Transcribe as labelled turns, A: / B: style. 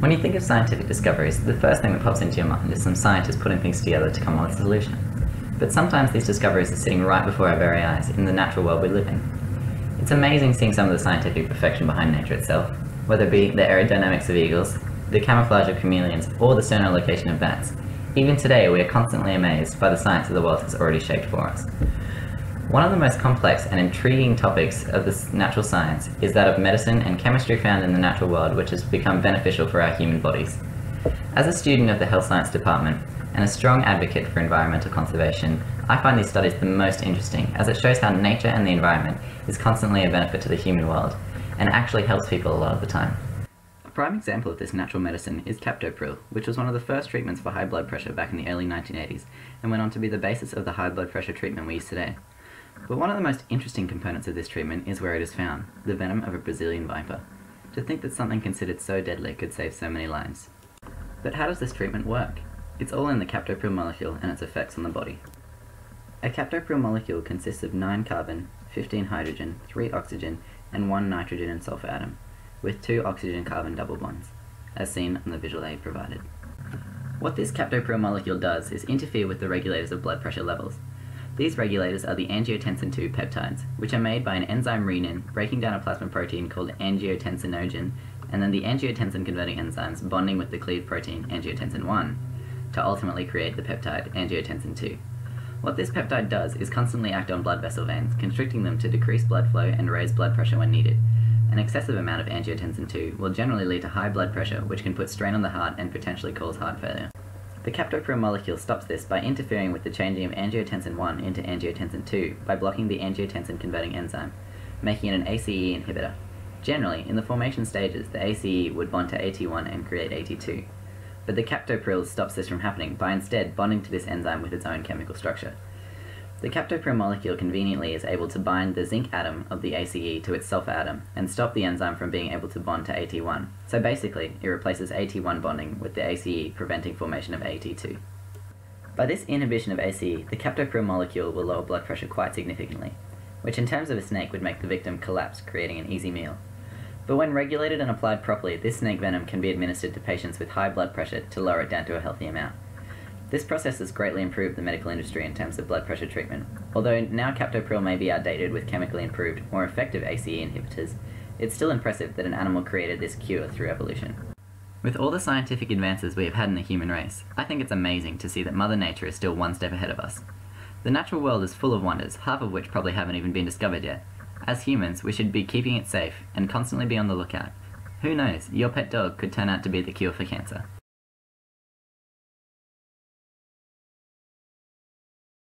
A: When you think of scientific discoveries, the first thing that pops into your mind is some scientists putting things together to come up with a solution. But sometimes these discoveries are sitting right before our very eyes in the natural world we live in. It's amazing seeing some of the scientific perfection behind nature itself, whether it be the aerodynamics of eagles, the camouflage of chameleons, or the sonar location of bats. Even today, we are constantly amazed by the science that the world has already shaped for us. One of the most complex and intriguing topics of this natural science is that of medicine and chemistry found in the natural world, which has become beneficial for our human bodies. As a student of the health science department and a strong advocate for environmental conservation, I find these studies the most interesting, as it shows how nature and the environment is constantly a benefit to the human world and actually helps people a lot of the time. A prime example of this natural medicine is Captopril, which was one of the first treatments for high blood pressure back in the early 1980s and went on to be the basis of the high blood pressure treatment we use today. But one of the most interesting components of this treatment is where it is found, the venom of a Brazilian viper. To think that something considered so deadly could save so many lives. But how does this treatment work? It's all in the Captopril molecule and its effects on the body. A Captopril molecule consists of 9 carbon, 15 hydrogen, 3 oxygen, and 1 nitrogen and sulfur atom, with 2 oxygen-carbon double bonds, as seen on the visual aid provided. What this Captopril molecule does is interfere with the regulators of blood pressure levels. These regulators are the Angiotensin-2 peptides, which are made by an enzyme renin breaking down a plasma protein called Angiotensinogen, and then the Angiotensin-Converting enzymes bonding with the cleaved protein Angiotensin-1 to ultimately create the peptide Angiotensin-2. What this peptide does is constantly act on blood vessel veins, constricting them to decrease blood flow and raise blood pressure when needed. An excessive amount of Angiotensin-2 will generally lead to high blood pressure, which can put strain on the heart and potentially cause heart failure. The Captopril molecule stops this by interfering with the changing of Angiotensin-1 into Angiotensin-2 by blocking the Angiotensin-Converting enzyme, making it an ACE inhibitor. Generally, in the formation stages, the ACE would bond to AT1 and create AT2. But the Captopril stops this from happening by instead bonding to this enzyme with its own chemical structure. The Captopril molecule conveniently is able to bind the zinc atom of the ACE to its sulfur atom and stop the enzyme from being able to bond to AT1. So basically, it replaces AT1 bonding with the ACE, preventing formation of AT2. By this inhibition of ACE, the Captopril molecule will lower blood pressure quite significantly, which in terms of a snake would make the victim collapse, creating an easy meal. But when regulated and applied properly, this snake venom can be administered to patients with high blood pressure to lower it down to a healthy amount. This process has greatly improved the medical industry in terms of blood pressure treatment. Although now Captopril may be outdated with chemically improved, more effective ACE inhibitors, it's still impressive that an animal created this cure through evolution. With all the scientific advances we have had in the human race, I think it's amazing to see that Mother Nature is still one step ahead of us. The natural world is full of wonders, half of which probably haven't even been discovered yet. As humans, we should be keeping it safe and constantly be on the lookout. Who knows, your pet dog could turn out to be the cure for cancer.